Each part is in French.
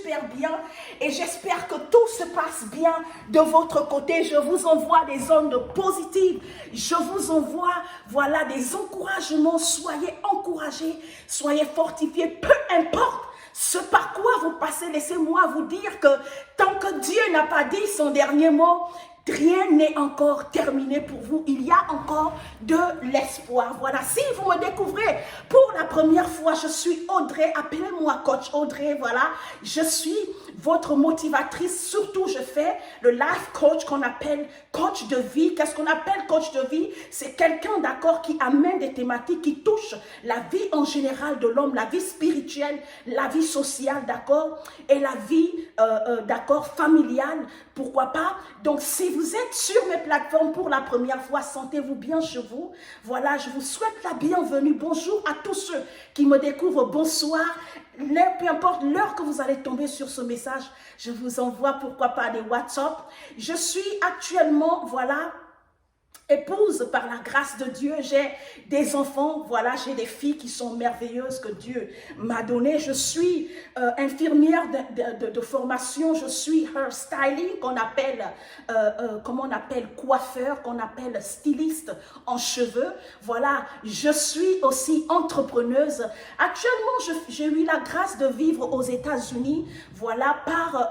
super bien et j'espère que tout se passe bien de votre côté. Je vous envoie des ondes positives. Je vous envoie, voilà, des encouragements. Soyez encouragés, soyez fortifiés, peu importe ce par quoi vous passez. Laissez-moi vous dire que tant que Dieu n'a pas dit son dernier mot, rien n'est encore terminé pour vous. Il y a encore de l'espoir. Voilà, si vous me découvrez pour la première fois, je suis Audrey, appelez-moi coach Audrey, voilà. Je suis votre motivatrice, surtout je fais le life coach qu'on appelle coach de vie. Qu'est-ce qu'on appelle coach de vie? C'est quelqu'un, d'accord, qui amène des thématiques qui touchent la vie en général de l'homme, la vie spirituelle, la vie sociale, d'accord, et la vie, d'accord, familiale, pourquoi pas. Donc, si vous êtes sur mes plateformes pour la première fois, sentez-vous bien chez vous. Voilà, je vous souhaite la bienvenue. Bonjour à tous ceux qui me découvrent. Bonsoir. Peu importe l'heure que vous allez tomber sur ce message, je vous envoie, pourquoi pas, des WhatsApp. Je suis actuellement, voilà, épouse par la grâce de Dieu. J'ai des enfants, voilà, j'ai des filles qui sont merveilleuses que Dieu m'a données. Je suis infirmière de formation, je suis hairstyling, qu'on appelle, comment on appelle, coiffeur, qu'on appelle styliste en cheveux. Voilà, je suis aussi entrepreneuse. Actuellement, j'ai eu la grâce de vivre aux États-Unis, voilà, par,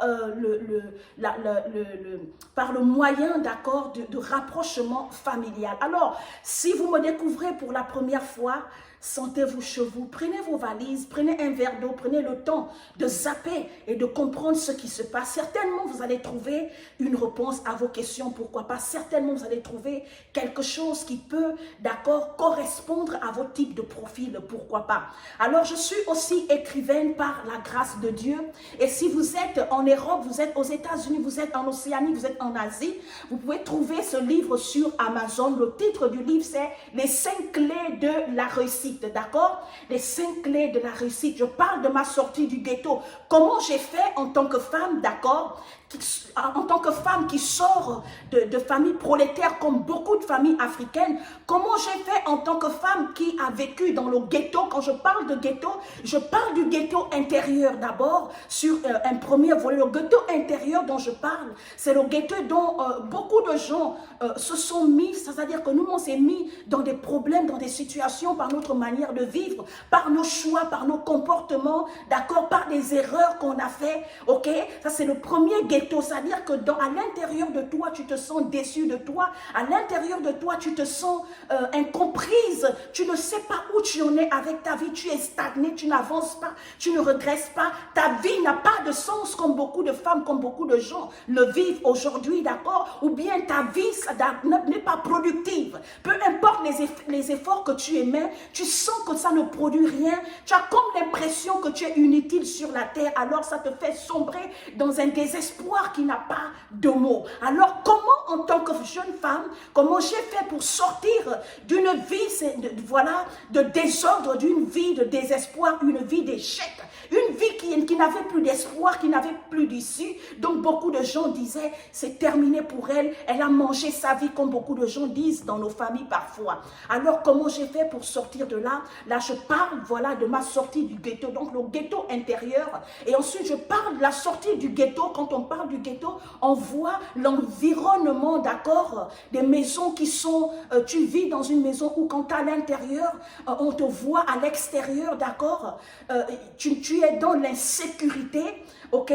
par le moyen, d'accord, de rapprochement familial. Alors, si vous me découvrez pour la première fois, sentez-vous chez vous, prenez vos valises, prenez un verre d'eau, prenez le temps de zapper et de comprendre ce qui se passe. Certainement, vous allez trouver une réponse à vos questions, pourquoi pas. Certainement, vous allez trouver quelque chose qui peut, d'accord, correspondre à votre type de profil, pourquoi pas. Alors, je suis aussi écrivaine par la grâce de Dieu. Et si vous êtes en Europe, vous êtes aux États-Unis, vous êtes en Océanie, vous êtes en Asie, vous pouvez trouver ce livre sur Amazon. Le titre du livre, c'est « Les 5 clés de la réussite ». D'accord? Les 5 clés de la réussite. Je parle de ma sortie du ghetto. Comment j'ai fait en tant que femme, d'accord? En tant que femme qui sort de famille prolétaire comme beaucoup de familles africaines, comment j'ai fait en tant que femme qui a vécu dans le ghetto? Quand je parle de ghetto, je parle du ghetto intérieur d'abord, sur un premier volet. Le ghetto intérieur dont je parle, c'est le ghetto dont beaucoup de gens se sont mis, c'est-à-dire que nous, on s'est mis dans des problèmes, dans des situations par notre manière de vivre, par nos choix, par nos comportements, d'accord, par des erreurs qu'on a fait, ok? Ça, c'est le premier ghetto. C'est-à-dire que à l'intérieur de toi, tu te sens déçu de toi. À l'intérieur de toi, tu te sens incomprise. Tu ne sais pas où tu en es avec ta vie. Tu es stagné, tu n'avances pas, tu ne regresses pas. Ta vie n'a pas de sens comme beaucoup de femmes, comme beaucoup de gens le vivent aujourd'hui, d'accord? Ou bien ta vie n'est pas productive. Peu importe les efforts que tu émets, tu sens que ça ne produit rien. Tu as comme l'impression que tu es inutile sur la terre. Alors ça te fait sombrer dans un désespoir qui n'a pas de mots. Alors, comment, en tant que jeune femme, comment j'ai fait pour sortir d'une vie, voilà, de désordre, d'une vie de désespoir, une vie d'échec, une vie qui n'avait plus d'espoir, qui n'avait plus d'issue. Donc, beaucoup de gens disaient, c'est terminé pour elle, elle a mangé sa vie, comme beaucoup de gens disent dans nos familles parfois. Alors, comment j'ai fait pour sortir de là? Là, je parle, voilà, de ma sortie du ghetto, donc le ghetto intérieur. Et ensuite, je parle de la sortie du ghetto. Quand on parle du ghetto, on voit l'environnement, d'accord, des maisons qui sont, tu vis dans une maison où quand tu es à l'intérieur, on te voit à l'extérieur, d'accord, tu es dans l'insécurité, ok.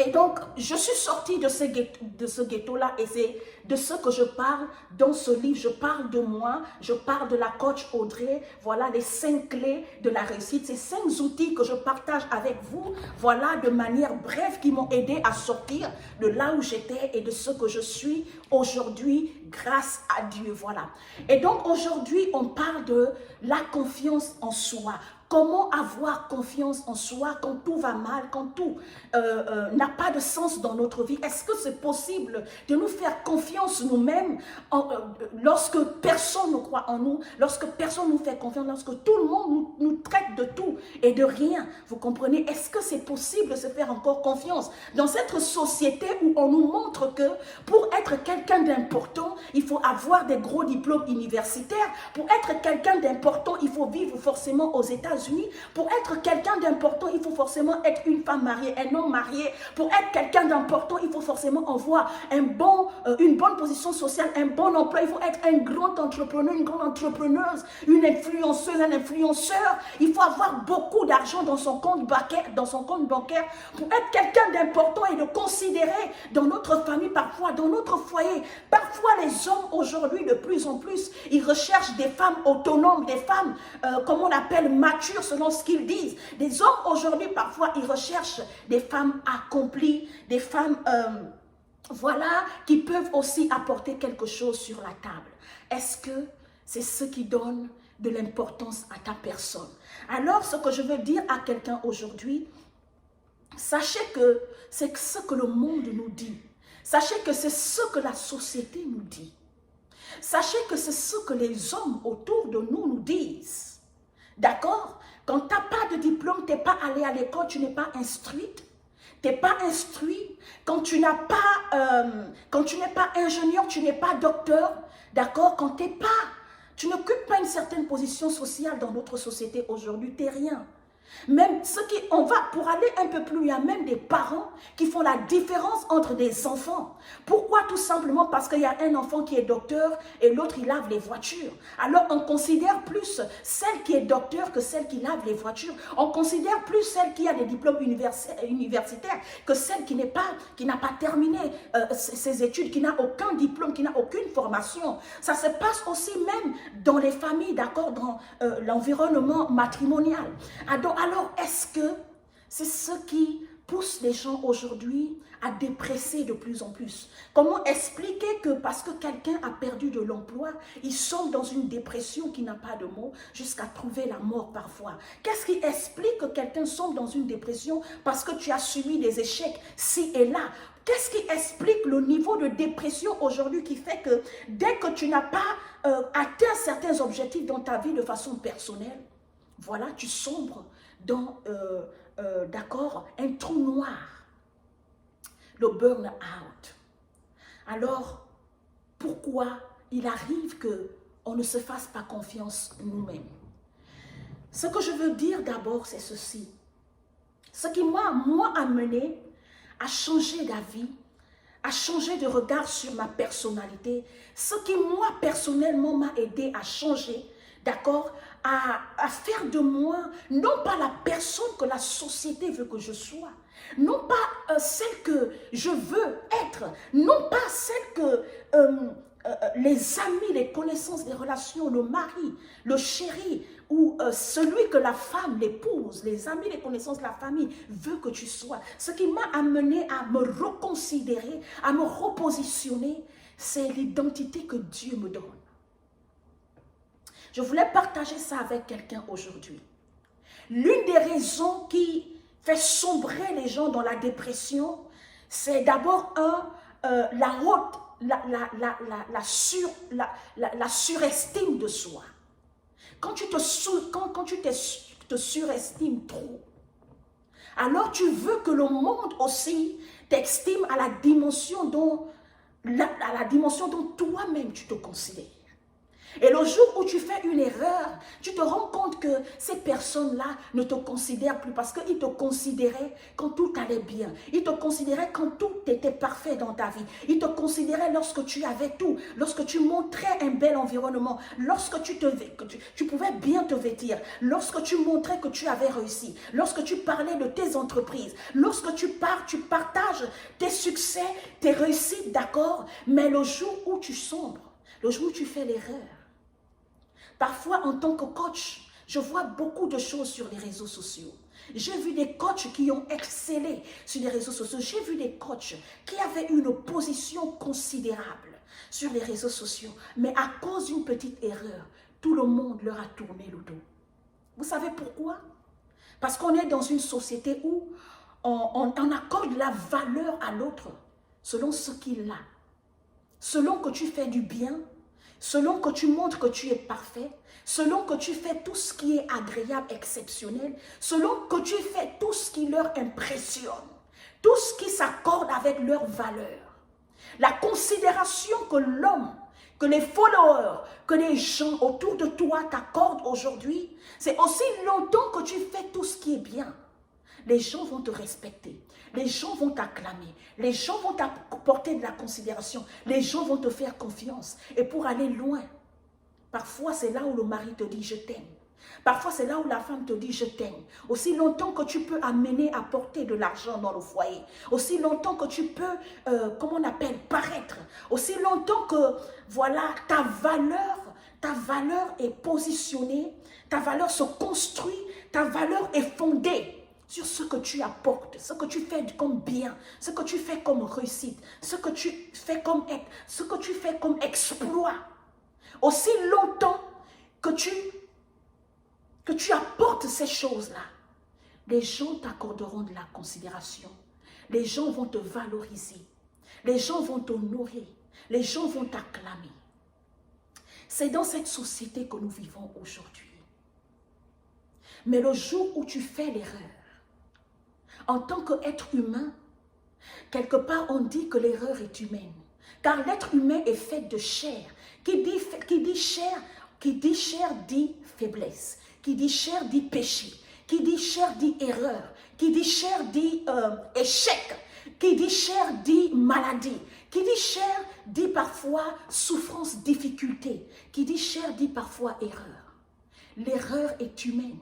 Et donc, je suis sortie de ce ghetto-là et c'est de ce que je parle dans ce livre. Je parle de moi, je parle de la coach Audrey. Voilà les 5 clés de la réussite. Ces 5 outils que je partage avec vous, voilà, de manière brève, qui m'ont aidé à sortir de là où j'étais et de ce que je suis aujourd'hui grâce à Dieu. Voilà. Et donc, aujourd'hui, on parle de la confiance en soi. Comment avoir confiance en soi quand tout va mal, quand tout n'a pas de sens dans notre vie? Est-ce que c'est possible de nous faire confiance nous-mêmes lorsque personne ne croit en nous, lorsque personne nous fait confiance, lorsque tout le monde nous traite de tout et de rien? Vous comprenez? Est-ce que c'est possible de se faire encore confiance dans cette société où on nous montre que pour être quelqu'un d'important, il faut avoir des gros diplômes universitaires. Pour être quelqu'un d'important, il faut vivre forcément aux États-Unis. États-Unis, pour être quelqu'un d'important, il faut forcément être une femme mariée, un homme marié. Pour être quelqu'un d'important, il faut forcément avoir une bonne position sociale, un bon emploi. Il faut être un grand entrepreneur, une grande entrepreneuse, une influenceuse, un influenceur. Il faut avoir beaucoup d'argent dans son compte bancaire, pour être quelqu'un d'important et de considérer dans notre famille, parfois dans notre foyer. Parfois les hommes aujourd'hui de plus en plus, ils recherchent des femmes autonomes, des femmes, comme on appelle matures selon ce qu'ils disent. Des hommes aujourd'hui parfois ils recherchent des femmes accomplies, des femmes voilà, qui peuvent aussi apporter quelque chose sur la table. Est-ce que c'est ce qui donne de l'importance à ta personne? Alors, ce que je veux dire à quelqu'un aujourd'hui, sachez que c'est ce que le monde nous dit. Sachez que c'est ce que la société nous dit. Sachez que c'est ce que les hommes autour de nous nous disent. D'accord? Quand tu n'as pas de diplôme, tu n'es pas allé à l'école, tu n'es pas instruite. Tu n'es pas instruit, quand tu n'es pas ingénieur, tu n'es pas docteur, d'accord? Quand tu n'occupes pas une certaine position sociale dans notre société aujourd'hui, tu n'es rien. Même pour aller un peu plus loin, il y a même des parents qui font la différence entre des enfants. Pourquoi? Tout simplement parce qu'il y a un enfant qui est docteur et l'autre il lave les voitures. Alors on considère plus celle qui est docteur que celle qui lave les voitures. On considère plus celle qui a des diplômes universitaires que celle qui n'a pas terminé ses études, qui n'a aucun diplôme, qui n'a aucune formation. Ça se passe aussi même dans les familles, d'accord, dans l'environnement matrimonial. Alors, est-ce que c'est ce qui pousse les gens aujourd'hui à dépresser de plus en plus? Comment expliquer que parce que quelqu'un a perdu de l'emploi, il sombre dans une dépression qui n'a pas de mots, jusqu'à trouver la mort parfois? Qu'est-ce qui explique que quelqu'un sombre dans une dépression parce que tu as subi des échecs ci et là? Qu'est-ce qui explique le niveau de dépression aujourd'hui qui fait que dès que tu n'as pas atteint certains objectifs dans ta vie de façon personnelle, voilà, tu sombres dans, d'accord, un trou noir, le burn-out. Alors, pourquoi il arrive qu'on ne se fasse pas confiance nous-mêmes? Ce que je veux dire d'abord, c'est ceci. Ce qui m'a, moi, amené à changer d'avis, à changer de regard sur ma personnalité, ce qui, moi, personnellement, m'a aidé à changer, d'accord, à faire de moi, non pas la personne que la société veut que je sois, non pas celle que je veux être, non pas celle que les amis, les connaissances, les relations, le mari, le chéri, ou celui que la femme, l'épouse, les amis, les connaissances, la famille veut que tu sois. Ce qui m'a amené à me reconsidérer, à me repositionner, c'est l'identité que Dieu me donne. Je voulais partager ça avec quelqu'un aujourd'hui. L'une des raisons qui fait sombrer les gens dans la dépression, c'est d'abord la surestime de soi. Quand tu te surestimes trop, alors tu veux que le monde aussi t'estime à la dimension dont toi-même tu te considères. Et le jour où tu fais une erreur, tu te rends compte que ces personnes-là ne te considèrent plus parce qu'ils te considéraient quand tout allait bien. Ils te considéraient quand tout était parfait dans ta vie. Ils te considéraient lorsque tu avais tout, lorsque tu montrais un bel environnement, lorsque tu pouvais bien te vêtir, lorsque tu montrais que tu avais réussi, lorsque tu parlais de tes entreprises, lorsque tu partages tes succès, tes réussites, d'accord? Mais le jour où tu sombres, le jour où tu fais l'erreur, parfois, en tant que coach, je vois beaucoup de choses sur les réseaux sociaux. J'ai vu des coachs qui ont excellé sur les réseaux sociaux. J'ai vu des coachs qui avaient une position considérable sur les réseaux sociaux. Mais à cause d'une petite erreur, tout le monde leur a tourné le dos. Vous savez pourquoi? Parce qu'on est dans une société où on accorde la valeur à l'autre selon ce qu'il a. Selon que tu fais du bien, selon que tu montres que tu es parfait, selon que tu fais tout ce qui est agréable, exceptionnel, selon que tu fais tout ce qui leur impressionne, tout ce qui s'accorde avec leurs valeurs. La considération que l'homme que les followers, que les gens autour de toi t'accordent aujourd'hui, c'est aussi longtemps que tu fais tout ce qui est bien. Les gens vont te respecter, les gens vont t'acclamer, les gens vont t'apporter de la considération, les gens vont te faire confiance. Et pour aller loin, parfois c'est là où le mari te dit « je t'aime ». Parfois, c'est là où la femme te dit « je t'aime ». Aussi longtemps que tu peux apporter de l'argent dans le foyer. Aussi longtemps que tu peux, comment on appelle, paraître. Aussi longtemps que, voilà, ta valeur est positionnée, ta valeur se construit, ta valeur est fondée sur ce que tu apportes, ce que tu fais comme bien, ce que tu fais comme réussite, ce que tu fais comme exploit. Aussi longtemps que tu apportes ces choses-là, les gens t'accorderont de la considération. Les gens vont te valoriser. Les gens vont t'honorer. Les gens vont t'acclamer. C'est dans cette société que nous vivons aujourd'hui. Mais le jour où tu fais l'erreur, en tant qu'être humain, quelque part on dit que l'erreur est humaine. Car l'être humain est fait de chair. Qui dit chair dit faiblesse. Qui dit chair dit péché, qui dit chair dit erreur, qui dit chair dit échec, qui dit chair dit maladie, qui dit chair dit parfois souffrance, difficulté, qui dit chair dit parfois erreur. L'erreur est humaine.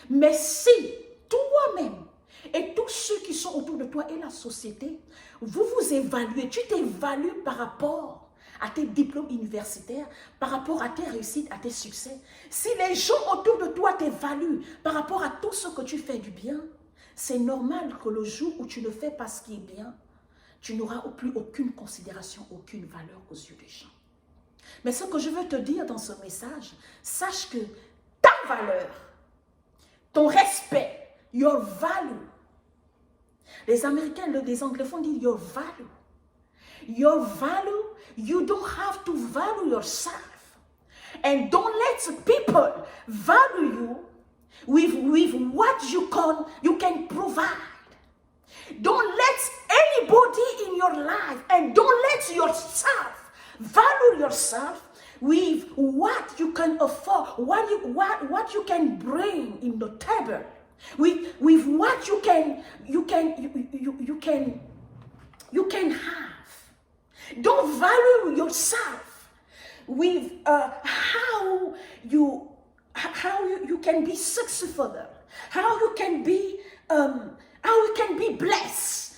Mais si toi-même et tous ceux qui sont autour de toi et la société, vous vous évaluez, tu t'évalues par rapport à tes diplômes universitaires, par rapport à tes réussites, à tes succès. Si les gens autour de toi t'évaluent par rapport à tout ce que tu fais du bien, c'est normal que le jour où tu ne fais pas ce qui est bien, tu n'auras plus aucune considération, aucune valeur aux yeux des gens. Mais ce que je veux te dire dans ce message, sache que ta valeur, ton respect, your value, les Américains, les anglophones disent your value. Your value, you don't have to value yourself. And don't let people value you with what you can provide. Don't let anybody in your life, and don't let yourself value yourself with what you can afford, what you can bring in the table, with what you can have. Don't value yourself with how you can be successful, how you can be blessed.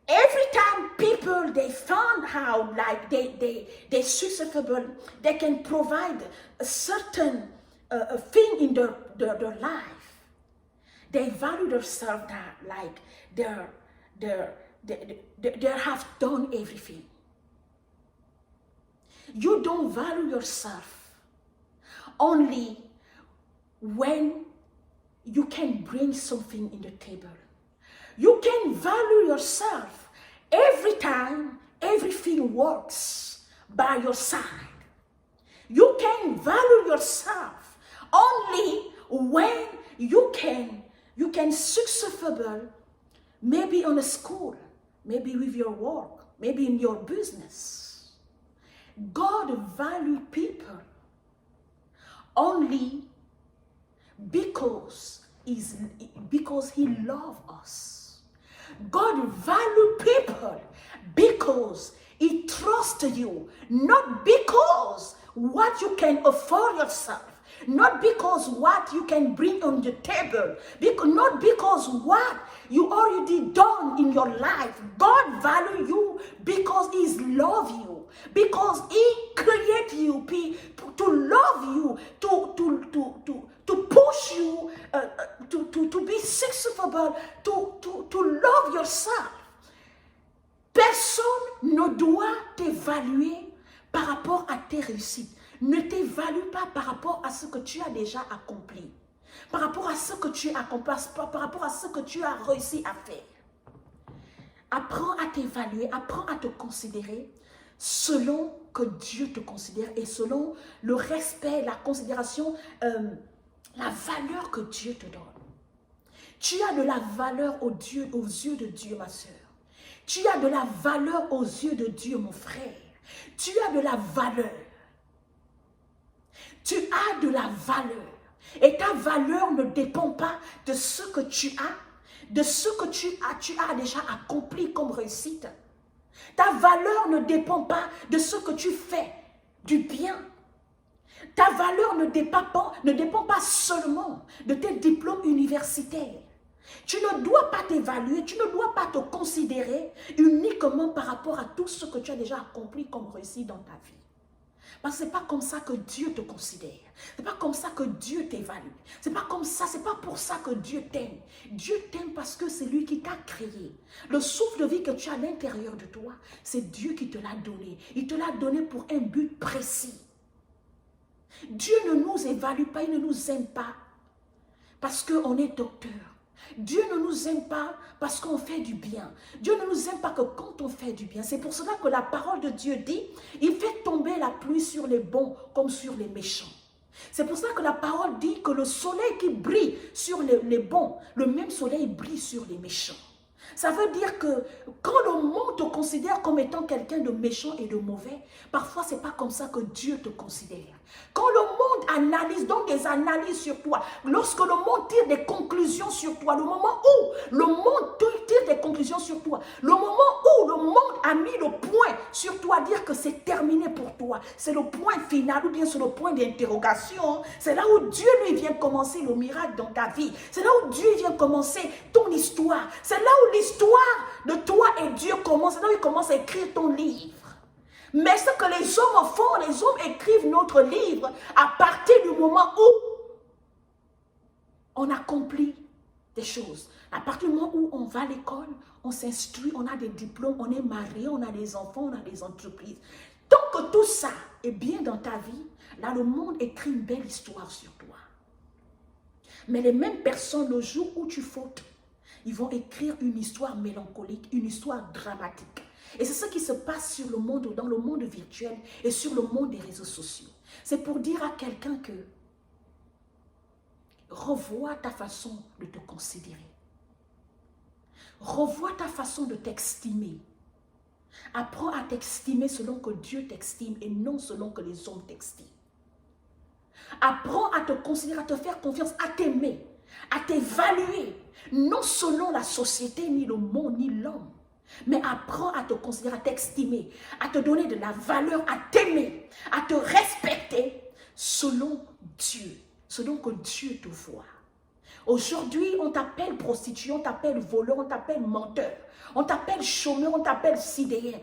Every time people they found how like they successful, they can provide a certain thing in their life. They value themselves that like they have done everything. You don't value yourself only when you can bring something in the table. You can value yourself every time everything works by your side. You can value yourself only when you can successful, maybe on a school, maybe with your work, maybe in your business. God values people only because he loves us. God values people because he trusts you, not because what you can afford yourself, not because what you can bring on the table, not because what you already done in your life. God values you because he loves you. Because he created you to love you, to push you, to be successful, to love yourself. Personne ne doit t'évaluer par rapport à tes réussites. Ne t'évalue pas par rapport à ce que tu as déjà accompli, par rapport à ce que tu accomplis, par rapport à ce que tu as réussi à faire. Apprends à t'évaluer, apprends à te considérer selon que Dieu te considère et selon le respect, la considération, la valeur que Dieu te donne. Tu as de la valeur aux yeux de Dieu, ma soeur. Tu as de la valeur aux yeux de Dieu, mon frère. Tu as de la valeur. Tu as de la valeur. Et ta valeur ne dépend pas de ce que tu as, de ce que tu as déjà accompli comme réussite. Ta valeur ne dépend pas de ce que tu fais du bien. Ta valeur ne dépend pas seulement de tes diplômes universitaires. Tu ne dois pas t'évaluer, tu ne dois pas te considérer uniquement par rapport à tout ce que tu as déjà accompli comme réussite dans ta vie. Parce que ce n'est pas comme ça que Dieu te considère. Ce n'est pas comme ça que Dieu t'évalue. Ce n'est pas comme ça, ce n'est pas pour ça que Dieu t'aime. Dieu t'aime parce que c'est lui qui t'a créé. Le souffle de vie que tu as à l'intérieur de toi, c'est Dieu qui te l'a donné. Il te l'a donné pour un but précis. Dieu ne nous évalue pas, il ne nous aime pas parce qu'on est docteur. Dieu ne nous aime pas parce qu'on fait du bien. Dieu ne nous aime pas que quand on fait du bien. C'est pour cela que la parole de Dieu dit, il fait tomber la pluie sur les bons comme sur les méchants. C'est pour cela que la parole dit que le soleil qui brille sur les bons, le même soleil brille sur les méchants. Ça veut dire que quand le monde te considère comme étant quelqu'un de méchant et de mauvais, parfois ce n'est pas comme ça que Dieu te considère. Quand le monde analyse, donc des analyses sur toi, lorsque le monde tire des conclusions sur toi, le moment où le monde tire des conclusions sur toi, le moment où le monde a mis le point sur toi, dire que c'est terminé pour toi, c'est le point final ou bien c'est le point d'interrogation, c'est là où Dieu lui vient commencer le miracle dans ta vie, c'est là où Dieu vient commencer ton histoire, c'est là où l'histoire de toi et Dieu commence, c'est là où il commence à écrire ton livre. Mais ce que les hommes font, les hommes écrivent notre livre à partir du moment où on accomplit des choses. À partir du moment où on va à l'école, on s'instruit, on a des diplômes, on est marié, on a des enfants, on a des entreprises. Tant que tout ça est bien dans ta vie, là le monde écrit une belle histoire sur toi. Mais les mêmes personnes, le jour où tu fautes, ils vont écrire une histoire mélancolique, une histoire dramatique. Et c'est ce qui se passe sur le monde, dans le monde virtuel et sur le monde des réseaux sociaux. C'est pour dire à quelqu'un que revois ta façon de te considérer. Revois ta façon de t'estimer. Apprends à t'estimer selon que Dieu t'estime et non selon que les hommes t'estiment. Apprends à te considérer, à te faire confiance, à t'aimer, à t'évaluer, non selon la société, ni le monde, ni l'homme. Mais apprends à te considérer, à t'estimer, à te donner de la valeur, à t'aimer, à te respecter selon Dieu, selon que Dieu te voit. Aujourd'hui, on t'appelle prostituée, on t'appelle voleur, on t'appelle menteur, on t'appelle chômeur, on t'appelle sidérien.